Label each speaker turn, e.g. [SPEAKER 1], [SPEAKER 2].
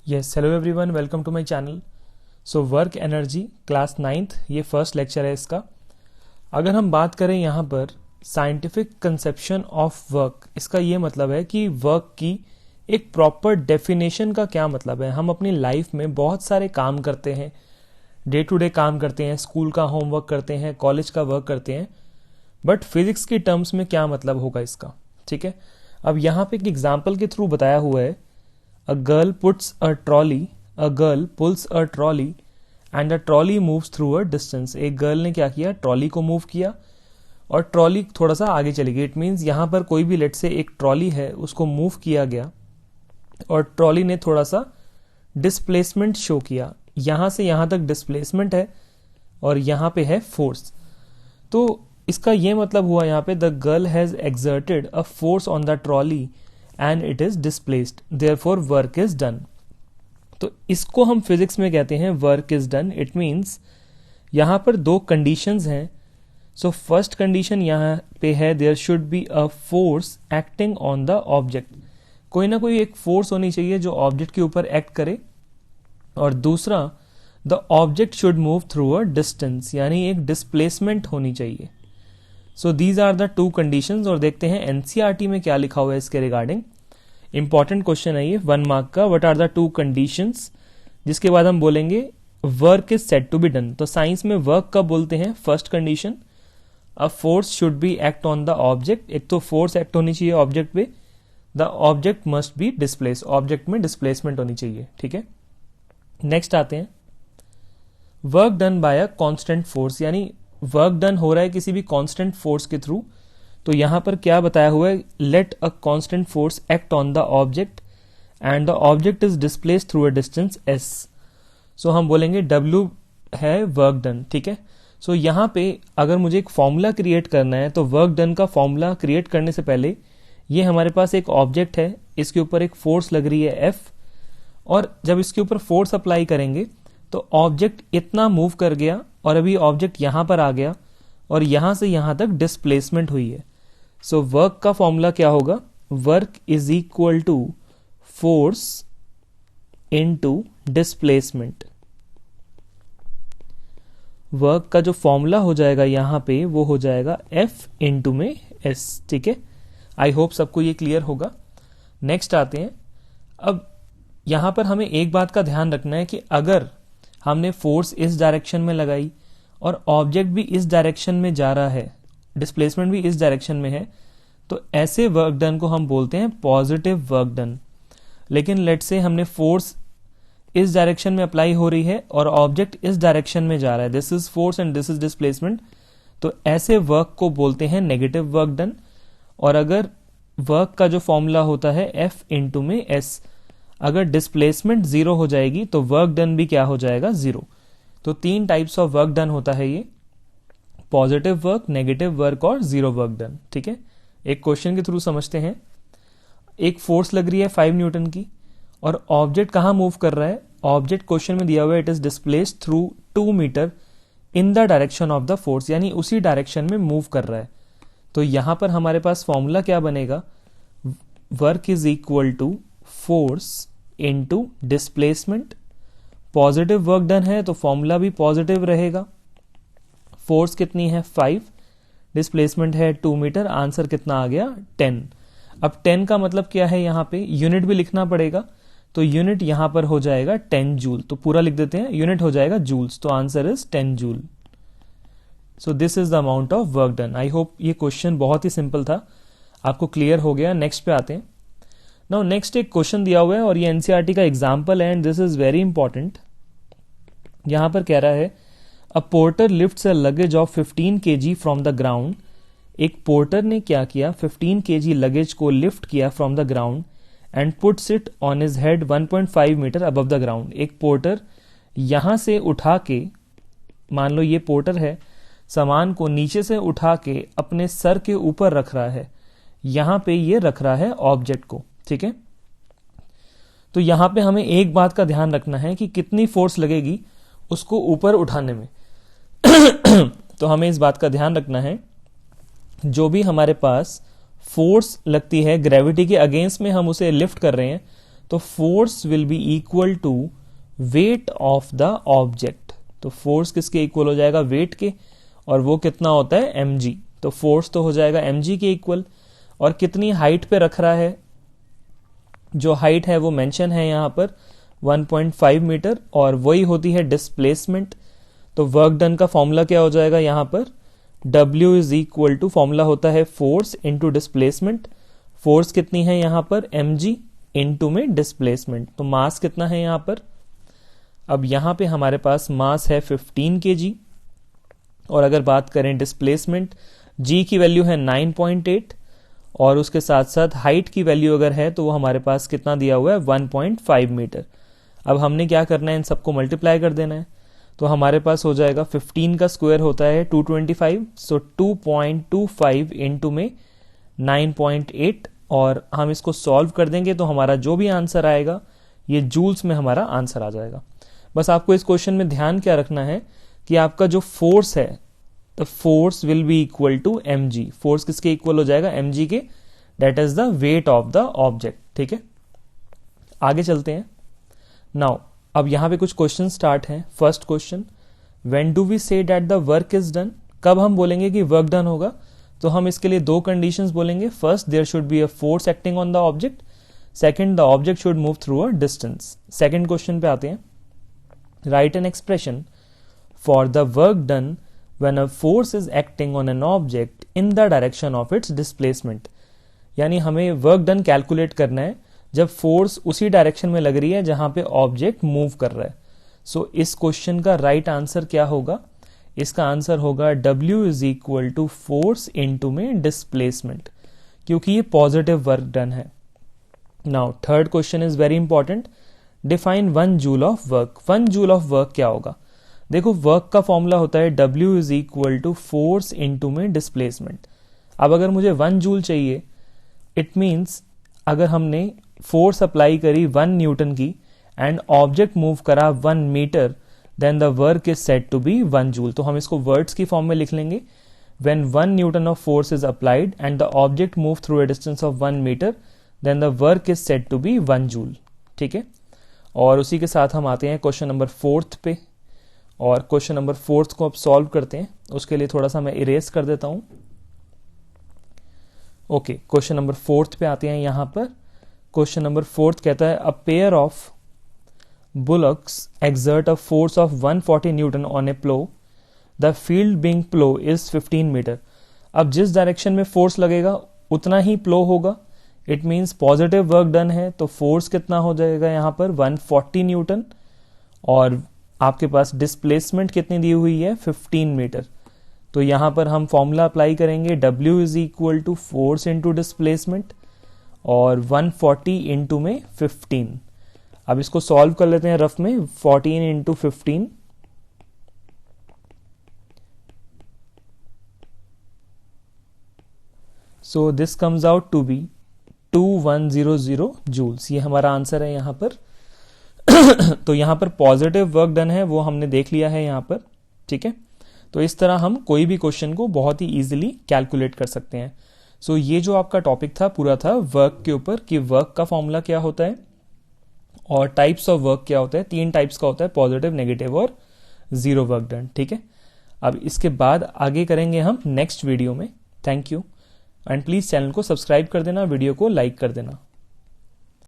[SPEAKER 1] Yes hello everyone, welcome to my channel. So work energy class 9th, ये first lecture है इसका। अगर हम बात करें यहाँ पर साइंटिफिक कंसेप्शन ऑफ वर्क, इसका ये मतलब है कि वर्क की एक प्रॉपर डेफिनेशन का क्या मतलब है। हम अपनी लाइफ में बहुत सारे काम करते हैं, डे टू डे काम करते हैं, स्कूल का होमवर्क करते हैं, कॉलेज का वर्क करते हैं, बट फिजिक्स की टर्म्स में क्या मतलब होगा इसका। ठीक है, अब यहाँ पे एक एग्जाम्पल के थ्रू बताया हुआ है। A girl pulls a trolley and the trolley moves through a distance। एक गर्ल ने क्या किया, ट्रॉली को मूव किया और ट्रॉली थोड़ा सा आगे चली गई। इट मीन्स यहाँ पर कोई भी लेट से एक ट्रॉली है, उसको मूव किया गया और ट्रॉली ने थोड़ा सा डिस्प्लेसमेंट शो किया। यहाँ से यहाँ तक डिस्प्लेसमेंट है और यहाँ पे है फोर्स। तो इसका ये मतलब हुआ यहाँ पे, the girl has exerted a force on the trolley and it is displaced, therefore work is done। तो इसको हम फिजिक्स में कहते हैं work is done. It means यहाँ पर दो कंडीशंस हैं। सो फर्स्ट कंडीशन यहाँ पे है, there should be a force acting on the object. कोई ना कोई एक फोर्स होनी चाहिए जो ऑब्जेक्ट के ऊपर एक्ट करे। और दूसरा, the object should move through a distance, यानी एक डिस्प्लेसमेंट होनी चाहिए। So these are the two conditions. और देखते हैं एनसीईआरटी में क्या लिखा हुआ है इसके रिगार्डिंग। इंपॉर्टेंट क्वेश्चन है ये, 1 मार्क का। What are the two conditions, जिसके बाद हम बोलेंगे work is said to be done. तो साइंस में वर्क कब बोलते हैं? First condition, a force should be act on the object. एक तो फोर्स एक्ट होनी चाहिए ऑब्जेक्ट पे, the object must be displace, object में डिस्प्लेसमेंट होनी चाहिए। ठीक है, नेक्स्ट आते हैं, work done by a constant force, यानी वर्क डन हो रहा है किसी भी कांस्टेंट फोर्स के थ्रू। तो यहां पर क्या बताया हुआ है, let a constant force act on the object and the object is displaced through a distance s। So हम बोलेंगे W है वर्क डन। ठीक है, सो यहां पे अगर मुझे एक फॉर्मूला क्रिएट करना है, तो वर्क डन का फॉर्मूला क्रिएट करने से पहले ये हमारे पास एक ऑब्जेक्ट है, इसके ऊपर एक फोर्स लग रही है F, और जब इसके ऊपर फोर्स अप्लाई करेंगे तो ऑब्जेक्ट इतना मूव कर गया और अभी ऑब्जेक्ट यहां पर आ गया और यहां से यहां तक डिस्प्लेसमेंट हुई है। सो वर्क का फॉर्मूला क्या होगा, work is equal to force into displacement. Work का जो फॉर्मूला हो जाएगा यहां पे वो हो जाएगा F इंटू में S। ठीक है, आई होप सबको ये क्लियर होगा। नेक्स्ट आते हैं, अब यहां पर हमें एक बात का ध्यान रखना है कि अगर हमने फोर्स इस डायरेक्शन में लगाई और ऑब्जेक्ट भी इस डायरेक्शन में जा रहा है, डिस्प्लेसमेंट भी इस डायरेक्शन में है, तो ऐसे वर्क डन को हम बोलते हैं पॉजिटिव वर्क डन। लेकिन लेट से हमने फोर्स इस डायरेक्शन में अप्लाई हो रही है और ऑब्जेक्ट इस डायरेक्शन में जा रहा है, this is force and this is displacement, तो ऐसे वर्क को बोलते हैं नेगेटिव वर्क डन। और अगर वर्क का जो फॉर्मूला होता है F इंटू में S, अगर डिस्प्लेसमेंट 0 हो जाएगी तो वर्क डन भी क्या हो जाएगा, 0। तो 3 टाइप्स ऑफ वर्क डन होता है ये, पॉजिटिव वर्क, नेगेटिव वर्क और 0 वर्क डन। ठीक है, एक क्वेश्चन के थ्रू समझते हैं। एक फोर्स लग रही है 5 न्यूटन की और ऑब्जेक्ट कहां मूव कर रहा है, ऑब्जेक्ट क्वेश्चन में दिया हुआ है, it is displaced through 2 metre in the direction of the force, यानी उसी डायरेक्शन में मूव कर रहा है। तो यहां पर हमारे पास फॉर्मूला क्या बनेगा, work is equal to force into displacement. Positive work done है तो फॉर्मूला भी पॉजिटिव रहेगा। फोर्स कितनी है 5, डिस्प्लेसमेंट है 2 मीटर, आंसर कितना आ गया 10। अब 10 का मतलब क्या है, यहाँ पे यूनिट भी लिखना पड़ेगा, तो यूनिट यहां पर हो जाएगा 10 जूल। तो पूरा लिख देते हैं, यूनिट हो जाएगा जूल्स, तो answer is 10 joule. So this is the amount of work done. I hope ये क्वेश्चन बहुत ही सिंपल था, आपको क्लियर हो गया। नेक्स्ट पे आते हैं। नाउ नेक्स्ट एक क्वेश्चन दिया हुआ है और ये एनसीईआरटी का एग्जांपल है and this is very important. यहां पर कह रहा है, a porter lifts a luggage of 15 kg from the ground. एक पोर्टर ने क्या किया, 15 kg लगेज को लिफ्ट किया from the ground and puts it on his head 1.5 metre above the ground. एक पोर्टर यहां से उठा के, मान लो ये पोर्टर है, सामान को नीचे से उठा के अपने सर के ऊपर रख रहा है, यहां पे ये रख रहा है ऑब्जेक्ट को। ठीक है, तो यहां पे हमें एक बात का ध्यान रखना है कि कितनी फोर्स लगेगी उसको ऊपर उठाने में। तो हमें इस बात का ध्यान रखना है, जो भी हमारे पास फोर्स लगती है ग्रेविटी के अगेंस्ट में हम उसे लिफ्ट कर रहे हैं, तो force will be equal to weight of the object. तो फोर्स किसके इक्वल हो जाएगा, वेट के, और वो कितना होता है mg। तो फोर्स तो हो जाएगा mg के इक्वल, और कितनी हाइट पे रख रहा है, जो हाइट है वो मेंशन है यहाँ पर 1.5 मीटर, और वही होती है डिस्प्लेसमेंट। तो वर्क डन का फॉर्मूला क्या हो जाएगा यहाँ पर, W is equal to, formula होता है फोर्स इंटू डिस्प्लेसमेंट। फोर्स कितनी है यहाँ पर mg, इंटू में डिस्प्लेसमेंट। तो मास कितना है यहाँ पर, अब यहाँ पे हमारे पास मास है 15 kg, और अगर बात करें डिस्प्लेसमेंट, g की वैल्यू है 9.8, और उसके साथ साथ हाइट की वैल्यू अगर है तो वो हमारे पास कितना दिया हुआ है 1.5 मीटर। अब हमने क्या करना है, इन सबको मल्टीप्लाई कर देना है। तो हमारे पास हो जाएगा 15 का स्क्वायर होता है 225, सो 2.25 इंटू में 9.8, और हम इसको सॉल्व कर देंगे तो हमारा जो भी आंसर आएगा ये जूल्स में हमारा आंसर आ जाएगा। बस आपको इस क्वेश्चन में ध्यान क्या रखना है कि आपका जो फोर्स है, the force will be equal to mg। Force किसके इक्वल हो जाएगा, mg के, that is the weight of the object. ठीक है, आगे चलते हैं। नाउ अब यहां पे कुछ क्वेश्चन स्टार्ट हैं। First question, when do we say that the work is done, कब हम बोलेंगे कि वर्क डन होगा, तो हम इसके लिए दो कंडीशंस बोलेंगे। First, there should be a force acting on the object, second, the object should move through a distance. Second question पे आते हैं, write an expression for the work done when a force is acting on an object in the direction of its displacement। यानी हमें work done calculate करना है जब force उसी direction में लग रही है जहां पे ऑब्जेक्ट मूव कर रहा है। सो इस क्वेश्चन का राइट आंसर क्या होगा, इसका आंसर होगा W is equal to force into में डिस्प्लेसमेंट, क्योंकि ये पॉजिटिव वर्क डन है। Now third question is very important, define 1 joule of work. 1 joule of work क्या होगा, देखो वर्क का फॉर्मूला होता है W is equal to force into में डिस्प्लेसमेंट। अब अगर मुझे 1 जूल चाहिए, इट मीन्स अगर हमने फोर्स अप्लाई करी 1 न्यूटन की एंड ऑब्जेक्ट मूव करा 1 metre, then the work is said to be 1 joule. तो हम इसको वर्ड्स की फॉर्म में लिख लेंगे, when 1 newton of force is applied and the object move through a distance of 1 metre, then the work is said to be 1 joule. ठीक है, और उसी के साथ हम आते हैं क्वेश्चन नंबर 4 पे, और क्वेश्चन नंबर 4 को अब सॉल्व करते हैं। उसके लिए थोड़ा सा मैं इरेज कर देता हूं। ओके, क्वेश्चन नंबर 4 पे आते हैं। यहां पर क्वेश्चन नंबर 4 कहता है, a pair of bullocks exert a force of 140 newton on a plough, the field being plough is 15 metre. अब जिस डायरेक्शन में फोर्स लगेगा उतना ही प्लो होगा, it means positive work done है। तो फोर्स कितना हो जाएगा यहाँ पर 140 न्यूटन, और आपके पास डिस्प्लेसमेंट कितनी दी हुई है 15 मीटर। तो यहां पर हम फॉर्मूला अप्लाई करेंगे, W is equal to force into displacement, और 140 इंटू में 15। अब इसको सॉल्व कर लेते हैं रफ में, 14 into 15, so this comes out to be 2100 joules. ये हमारा आंसर है यहां पर। तो यहां पर पॉजिटिव वर्क डन है वो हमने देख लिया है यहां पर। ठीक है, तो इस तरह हम कोई भी क्वेश्चन को बहुत ही इजीली कैलकुलेट कर सकते हैं। सो ये जो आपका टॉपिक था पूरा था वर्क के ऊपर, कि वर्क का फॉर्मूला क्या होता है और टाइप्स ऑफ वर्क क्या होता है। 3 टाइप्स का होता है, पॉजिटिव, नेगेटिव और जीरो वर्क डन। ठीक है, अब इसके बाद आगे करेंगे हम नेक्स्ट वीडियो में। Thank you, and please channel को सब्सक्राइब कर देना, वीडियो को लाइक कर देना।